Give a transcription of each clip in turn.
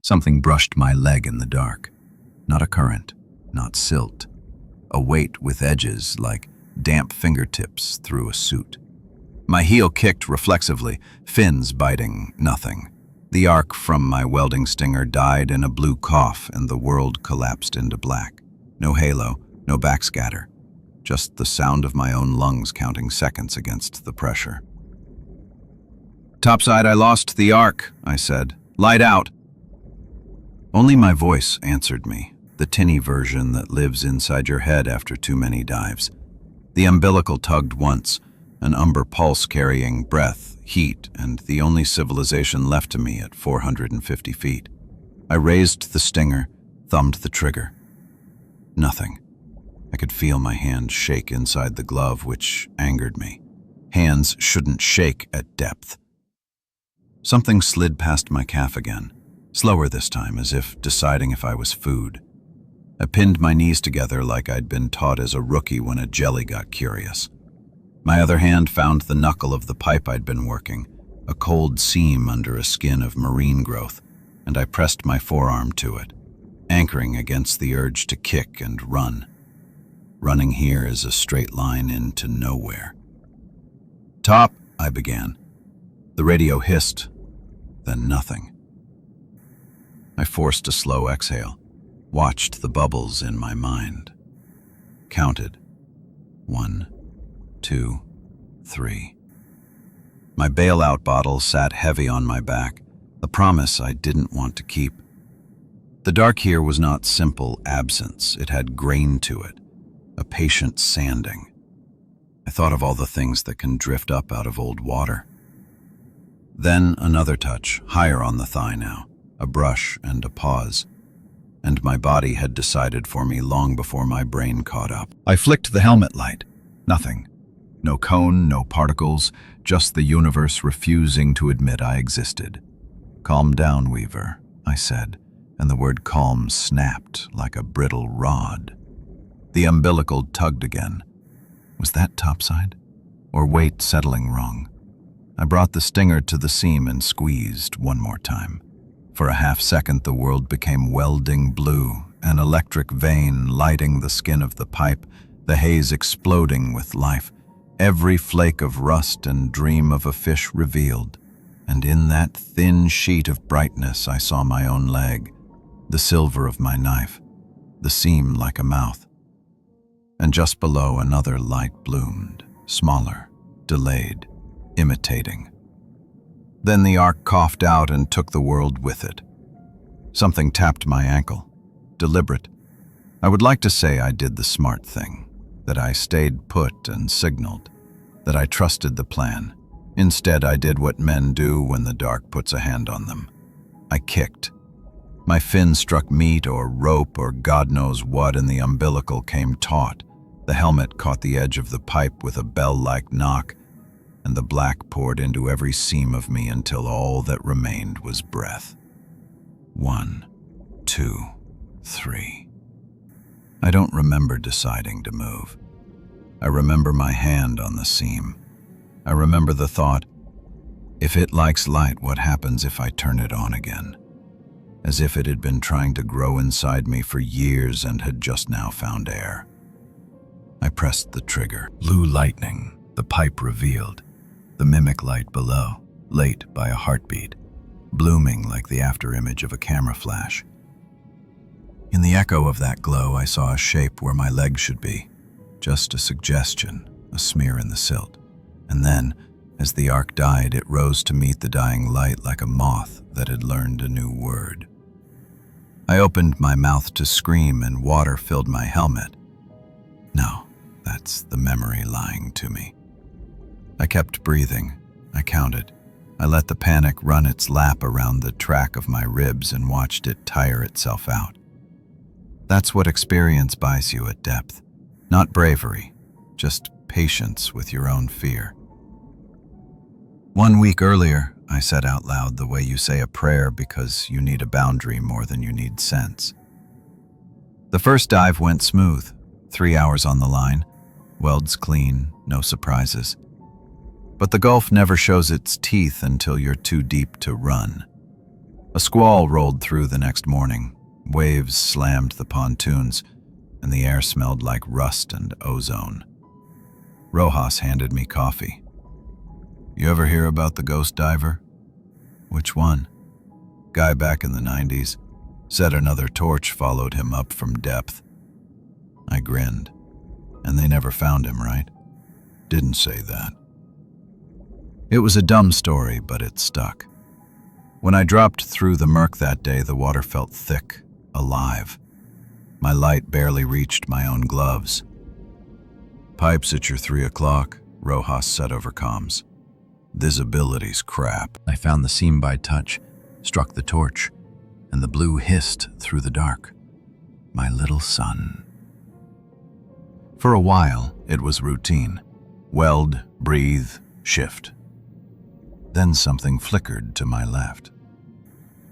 Something brushed my leg in the dark. Not a current, not silt. A weight with edges like damp fingertips through a suit. My heel kicked reflexively, fins biting nothing. The arc from my welding stinger died in a blue cough and the world collapsed into black. No halo, no backscatter. Just the sound of my own lungs counting seconds against the pressure. "Topside, I lost the arc," I said. "Light out." Only my voice answered me, the tinny version that lives inside your head after too many dives. The umbilical tugged once, an umber pulse carrying breath, heat, and the only civilization left to me at 450 feet. I raised the stinger, thumbed the trigger. Nothing. I could feel my hand shake inside the glove, which angered me. Hands shouldn't shake at depth. Something slid past my calf again, slower this time, as if deciding if I was food. I pinned my knees together like I'd been taught as a rookie when a jelly got curious. My other hand found the knuckle of the pipe I'd been working, a cold seam under a skin of marine growth, and I pressed my forearm to it, anchoring against the urge to kick and run. Running here is a straight line into nowhere. "Top," I began. The radio hissed, then nothing. I forced a slow exhale, watched the bubbles in my mind. Counted. 1, 2, 3. My bailout bottle sat heavy on my back, a promise I didn't want to keep. The dark here was not simple absence, it had grain to it, a patient sanding. I thought of all the things that can drift up out of old water. Then another touch, higher on the thigh now, a brush and a pause. And my body had decided for me long before my brain caught up. I flicked the helmet light. Nothing. No cone, no particles, just the universe refusing to admit I existed. "Calm down, Weaver," I said, and the word calm snapped like a brittle rod. The umbilical tugged again. Was that topside? Or weight settling wrong? I brought the stinger to the seam and squeezed one more time. For a half second the world became welding blue, an electric vein lighting the skin of the pipe, the haze exploding with life, every flake of rust and dream of a fish revealed. And in that thin sheet of brightness I saw my own leg, the silver of my knife, the seam like a mouth. And just below another light bloomed, smaller, delayed, imitating. Then the arc coughed out and took the world with it. Something tapped my ankle. Deliberate. I would like to say I did the smart thing, that I stayed put and signaled, that I trusted the plan. Instead, I did what men do when the dark puts a hand on them. I kicked. My fin struck meat or rope or God knows what, and the umbilical came taut. The helmet caught the edge of the pipe with a bell-like knock, and the black poured into every seam of me until all that remained was breath. 1, 2, 3. I don't remember deciding to move. I remember my hand on the seam. I remember the thought, if it likes light, what happens if I turn it on again? As if it had been trying to grow inside me for years and had just now found air. I pressed the trigger. Blue lightning, the pipe revealed. The mimic light below, late by a heartbeat, blooming like the afterimage of a camera flash. In the echo of that glow, I saw a shape where my leg should be. Just a suggestion, a smear in the silt. And then, as the arc died, it rose to meet the dying light like a moth that had learned a new word. I opened my mouth to scream and water filled my helmet. No, that's the memory lying to me. I kept breathing. I counted. I let the panic run its lap around the track of my ribs and watched it tire itself out. That's what experience buys you at depth. Not bravery, just patience with your own fear. 1 week earlier, I said out loud the way you say a prayer because you need a boundary more than you need sense. The first dive went smooth. 3 hours on the line. Welds clean, no surprises. But the Gulf never shows its teeth until you're too deep to run. A squall rolled through the next morning. Waves slammed the pontoons, and the air smelled like rust and ozone. Rojas handed me coffee. You ever hear about the ghost diver? Which one? Guy back in the 90s. Said another torch followed him up from depth. I grinned. And they never found him, right? Didn't say that. It was a dumb story, but it stuck. When I dropped through the murk that day, the water felt thick, alive. My light barely reached my own gloves. Pipes at your 3 o'clock, Rojas said over comms. Visibility's crap. I found the seam by touch, struck the torch, and the blue hissed through the dark. My little sun. For a while, it was routine. Weld, breathe, shift. Then something flickered to my left.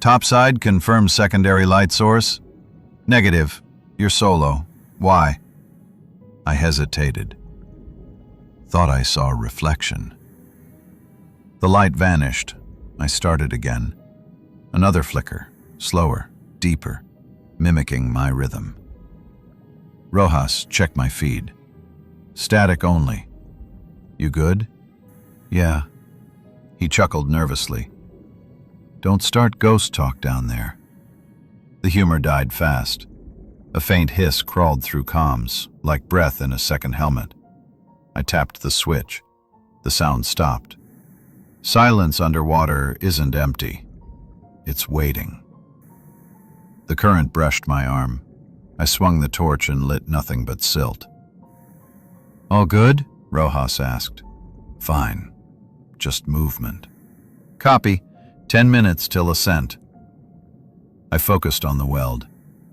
Topside, confirm secondary light source. Negative. You're solo. Why? I hesitated. Thought I saw a reflection. The light vanished. I started again. Another flicker, slower, deeper, mimicking my rhythm. Rojas, check my feed. Static only. You good? Yeah. He chuckled nervously. Don't start ghost talk down there. The humor died fast. A faint hiss crawled through comms, like breath in a second helmet. I tapped the switch. The sound stopped. Silence underwater isn't empty. It's waiting. The current brushed my arm. I swung the torch and lit nothing but silt. All good? Rojas asked. Fine. Just movement. Copy. 10 minutes till ascent. I focused on the weld.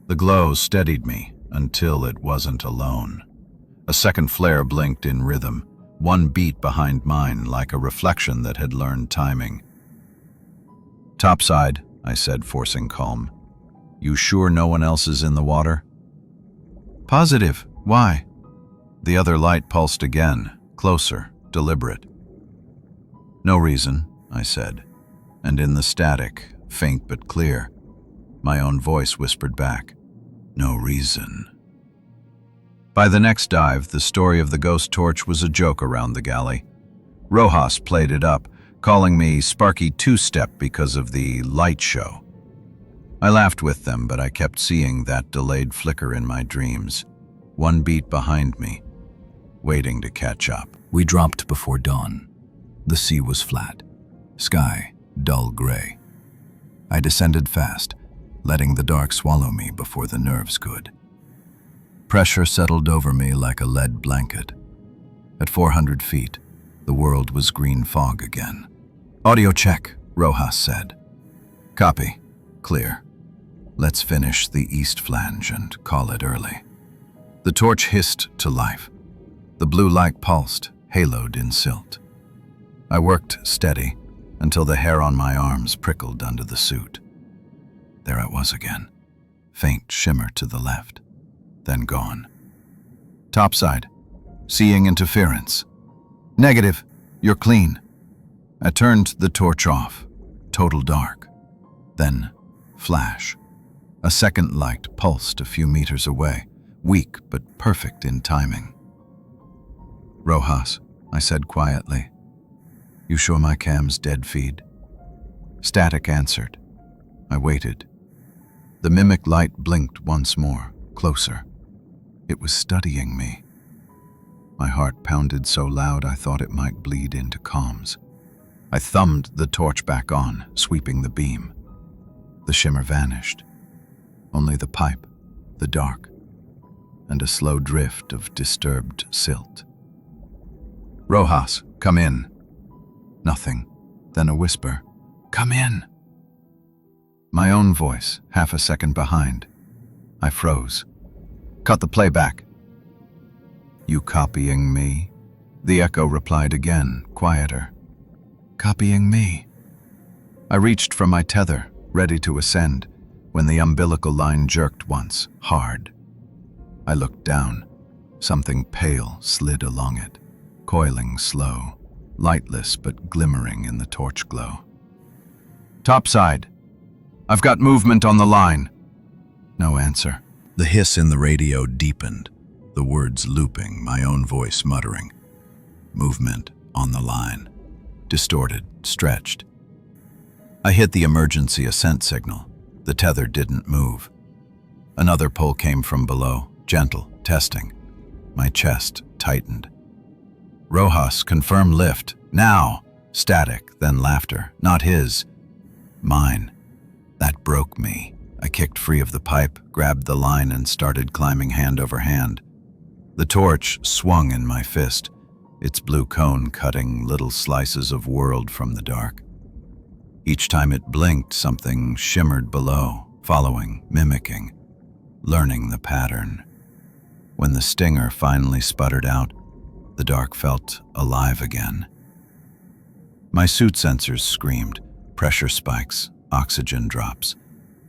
The glow steadied me until it wasn't alone. A second flare blinked in rhythm, one beat behind mine like a reflection that had learned timing. Topside, I said, forcing calm. You sure no one else is in the water? Positive. Why? The other light pulsed again, closer, deliberate. No reason, I said, and in the static, faint but clear, my own voice whispered back, no reason. By the next dive, the story of the ghost torch was a joke around the galley. Rojas played it up, calling me Sparky Two-Step because of the light show. I laughed with them, but I kept seeing that delayed flicker in my dreams, one beat behind me, waiting to catch up. We dropped before dawn. The sea was flat, sky dull gray. I descended fast, letting the dark swallow me before the nerves could. Pressure settled over me like a lead blanket. At 400 feet, the world was green fog again. Audio check, Rojas said. Copy. Clear. Let's finish the east flange and call it early. The torch hissed to life. The blue light pulsed, haloed in silt. I worked steady until the hair on my arms prickled under the suit. There it was again, faint shimmer to the left, then gone. Topside, seeing interference. Negative, you're clean. I turned the torch off, total dark. Then, flash. A second light pulsed a few meters away, weak but perfect in timing. Rojas, I said quietly. You sure my cam's dead feed? Static answered. I waited. The mimic light blinked once more, closer. It was studying me. My heart pounded so loud I thought it might bleed into comms. I thumbed the torch back on, sweeping the beam. The shimmer vanished. Only the pipe, the dark, and a slow drift of disturbed silt. Rojas, come in. Nothing, then a whisper. Come in. My own voice, half a second behind. I froze. Cut the playback. You copying me? The echo replied again, quieter. Copying me. I reached for my tether, ready to ascend, when the umbilical line jerked once, hard. I looked down. Something pale slid along it, coiling slow, lightless but glimmering in the torch glow. Topside. I've got movement on the line. No answer. The hiss in the radio deepened, the words looping, my own voice muttering. Movement on the line. Distorted, stretched. I hit the emergency ascent signal. The tether didn't move. Another pull came from below, gentle, testing. My chest tightened. Rojas, confirm lift. Now! Static, then laughter. Not his. Mine. That broke me. I kicked free of the pipe, grabbed the line, and started climbing hand over hand. The torch swung in my fist, its blue cone cutting little slices of world from the dark. Each time it blinked, something shimmered below, following, mimicking, learning the pattern. When the stinger finally sputtered out, the dark felt alive again. My suit sensors screamed, pressure spikes, oxygen drops,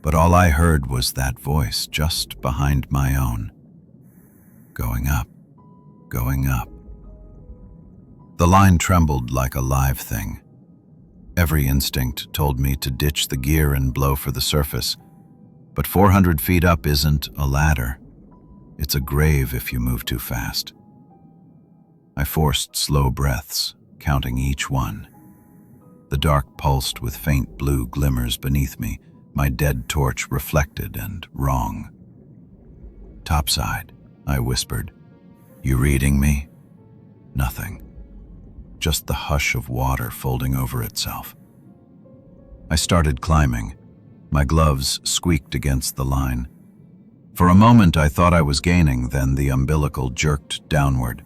but all I heard was that voice just behind my own. Going up, going up. The line trembled like a live thing. Every instinct told me to ditch the gear and blow for the surface, but 400 feet up isn't a ladder. It's a grave if you move too fast. I forced slow breaths, counting each one. The dark pulsed with faint blue glimmers beneath me, my dead torch reflected and wrong. Topside, I whispered. You reading me? Nothing. Just the hush of water folding over itself. I started climbing. My gloves squeaked against the line. For a moment I thought I was gaining, then the umbilical jerked downward.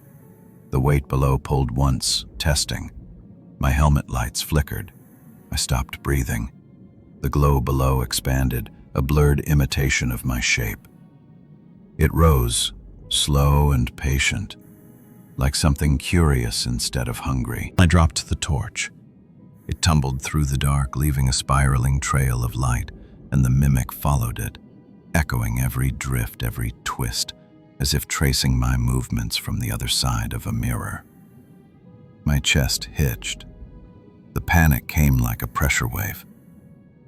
The weight below pulled once, testing. My helmet lights flickered. I stopped breathing. The glow below expanded, a blurred imitation of my shape. It rose, slow and patient, like something curious instead of hungry. I dropped the torch. It tumbled through the dark, leaving a spiraling trail of light, and the mimic followed it, echoing every drift, every twist, as if tracing my movements from the other side of a mirror. My chest hitched. The panic came like a pressure wave.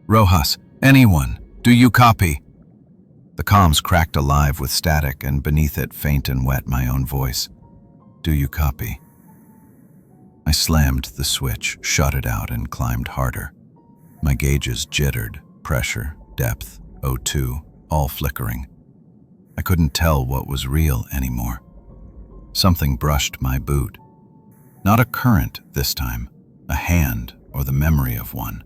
Rojas, anyone, do you copy? The comms cracked alive with static, and beneath it, faint and wet, my own voice. Do you copy? I slammed the switch, shut it out, and climbed harder. My gauges jittered, pressure, depth, O2, all flickering. I couldn't tell what was real anymore. Something brushed my boot. Not a current this time, a hand or the memory of one.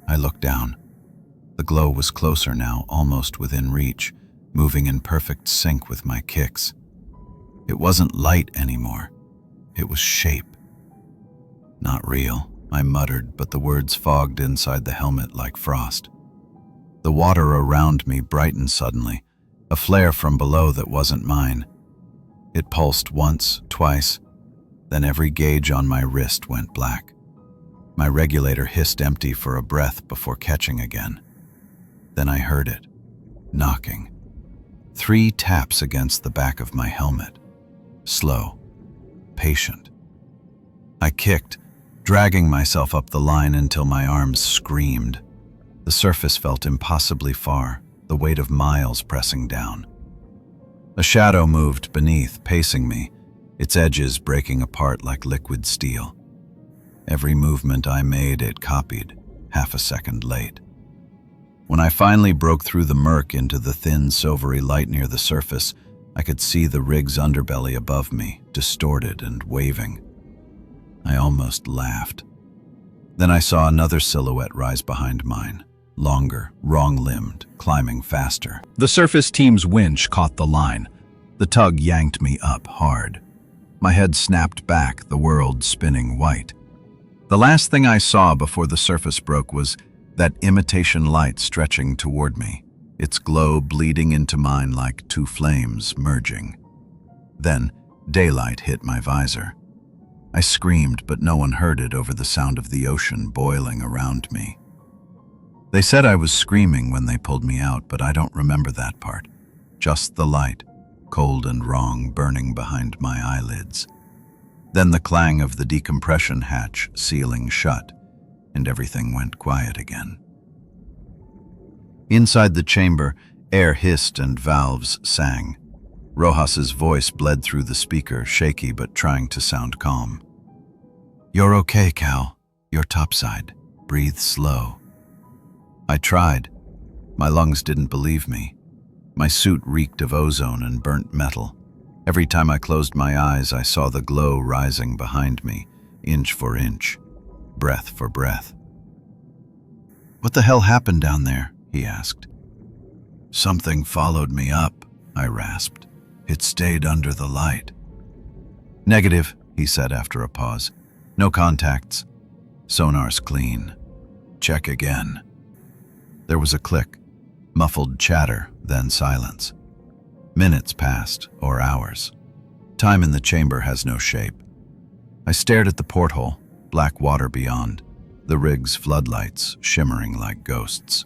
I looked down. The glow was closer now, almost within reach, moving in perfect sync with my kicks. It wasn't light anymore. It was shape. Not real, I muttered, but the words fogged inside the helmet like frost. The water around me brightened suddenly, a flare from below that wasn't mine. It pulsed once, twice, then every gauge on my wrist went black. My regulator hissed empty for a breath before catching again. Then I heard it, knocking. 3 taps against the back of my helmet. Slow, patient. I kicked, dragging myself up the line until my arms screamed. The surface felt impossibly far, the weight of miles pressing down. A shadow moved beneath, pacing me, its edges breaking apart like liquid steel. Every movement I made, it copied, half a second late. When I finally broke through the murk into the thin, silvery light near the surface, I could see the rig's underbelly above me, distorted and waving. I almost laughed. Then I saw another silhouette rise behind mine, longer, wrong-limbed, climbing faster. The surface team's winch caught the line. The tug yanked me up hard. My head snapped back, the world spinning white. The last thing I saw before the surface broke was that imitation light stretching toward me, its glow bleeding into mine like 2 flames merging. Then, daylight hit my visor. I screamed, but no one heard it over the sound of the ocean boiling around me. They said I was screaming when they pulled me out, but I don't remember that part. Just the light, cold and wrong, burning behind my eyelids. Then the clang of the decompression hatch sealing shut, and everything went quiet again. Inside the chamber, air hissed and valves sang. Rojas's voice bled through the speaker, shaky but trying to sound calm. "You're okay, Cal. You're topside. Breathe slow." I tried. My lungs didn't believe me. My suit reeked of ozone and burnt metal. Every time I closed my eyes, I saw the glow rising behind me, inch for inch, breath for breath. "What the hell happened down there?" he asked. "Something followed me up," I rasped. "It stayed under the light." "Negative," he said after a pause. "No contacts. Sonar's clean. Check again." There was a click, muffled chatter, then silence. Minutes passed, or hours. Time in the chamber has no shape. I stared at the porthole, black water beyond, the rig's floodlights shimmering like ghosts.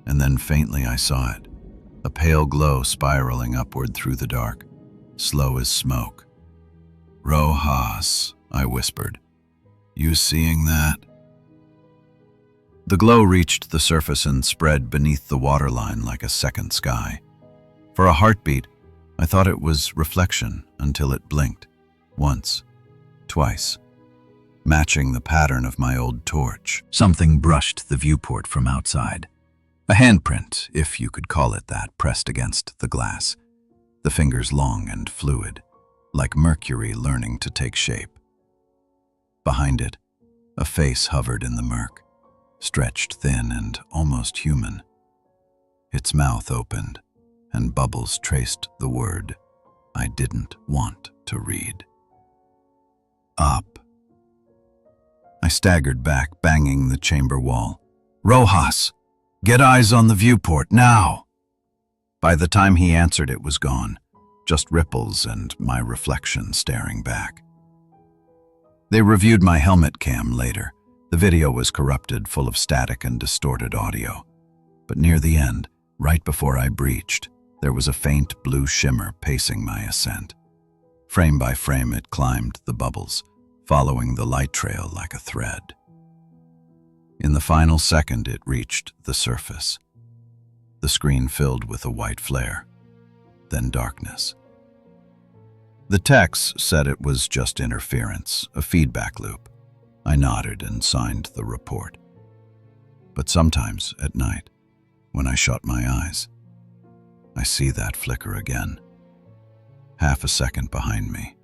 And then faintly I saw it, a pale glow spiraling upward through the dark, slow as smoke. "Rojas," I whispered. "You seeing that?" The glow reached the surface and spread beneath the waterline like a second sky. For a heartbeat, I thought it was reflection until it blinked. Once, twice, matching the pattern of my old torch. Something brushed the viewport from outside. A handprint, if you could call it that, pressed against the glass. The fingers long and fluid, like mercury learning to take shape. Behind it, a face hovered in the murk, stretched thin and almost human. Its mouth opened, and bubbles traced the word I didn't want to read. Up. I staggered back, banging the chamber wall. "Rojas! Get eyes on the viewport, now!" By the time he answered, it was gone, just ripples and my reflection staring back. They reviewed my helmet cam later. The video was corrupted, full of static and distorted audio. But near the end, right before I breached, there was a faint blue shimmer pacing my ascent. Frame by frame, it climbed the bubbles, following the light trail like a thread. In the final second, it reached the surface. The screen filled with a white flare, then darkness. The text said it was just interference, a feedback loop. I nodded and signed the report. But sometimes, at night, when I shut my eyes, I see that flicker again, half a second behind me,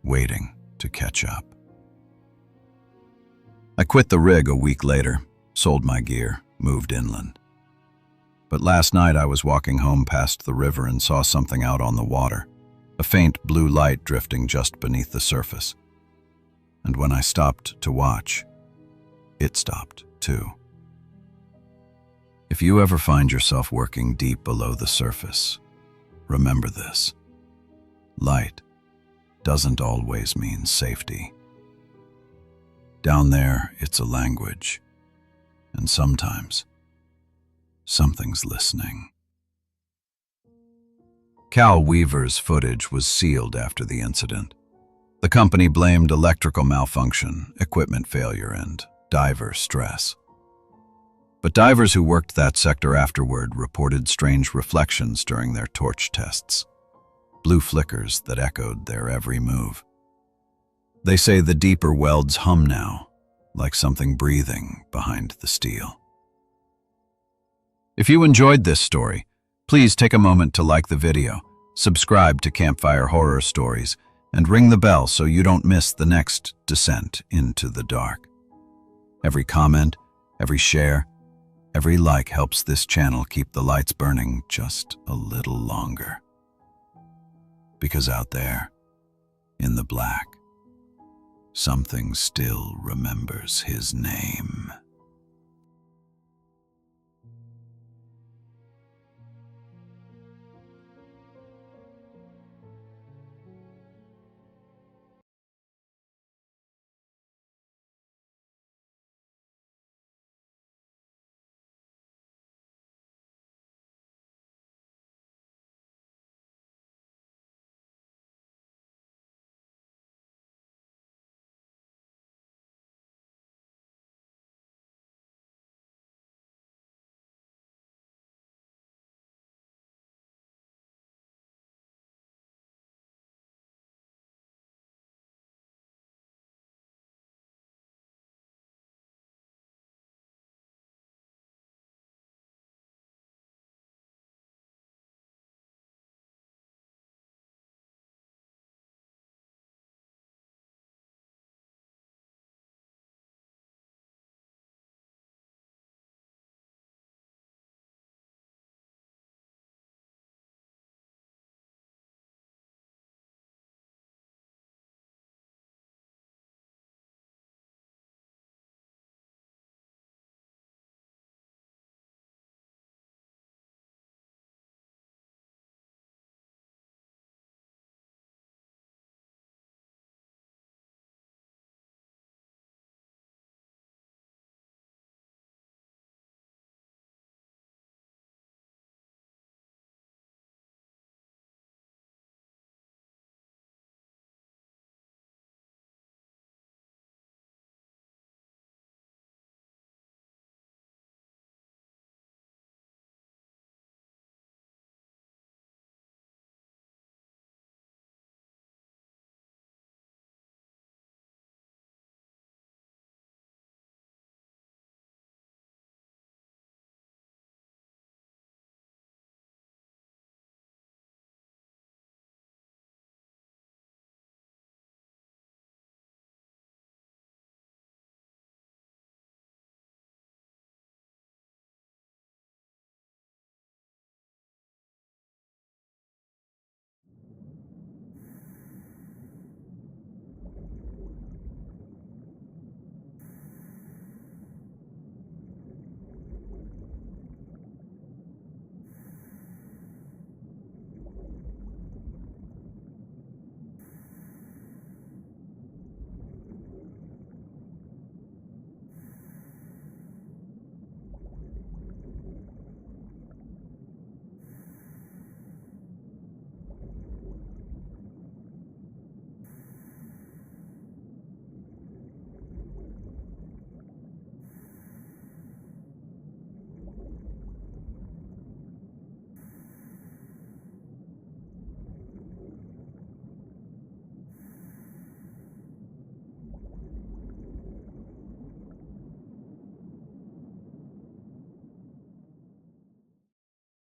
waiting to catch up. I quit the rig a week later, sold my gear, moved inland. But last night I was walking home past the river and saw something out on the water, a faint blue light drifting just beneath the surface. And when I stopped to watch, it stopped too. If you ever find yourself working deep below the surface, remember this. Light doesn't always mean safety. Down there, it's a language, and sometimes something's listening. Cal Weaver's footage was sealed after the incident. The company blamed electrical malfunction, equipment failure, and diver stress. But divers who worked that sector afterward reported strange reflections during their torch tests, blue flickers that echoed their every move. They say the deeper welds hum now, like something breathing behind the steel. If you enjoyed this story, please take a moment to like the video, subscribe to Campfire Horror Stories, and ring the bell so you don't miss the next descent into the dark. Every comment, every share, every like helps this channel keep the lights burning just a little longer. Because out there, in the black, something still remembers his name.